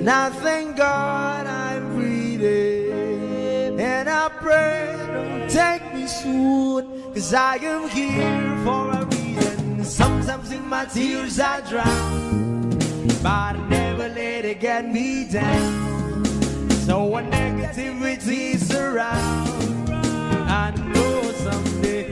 And I thank God I'm breathing. And I pray don't take me soon, 'cause I am here for a reason. Sometimes in my tears I drown, but I never let it get me down. So when negativity surrounds, I know someday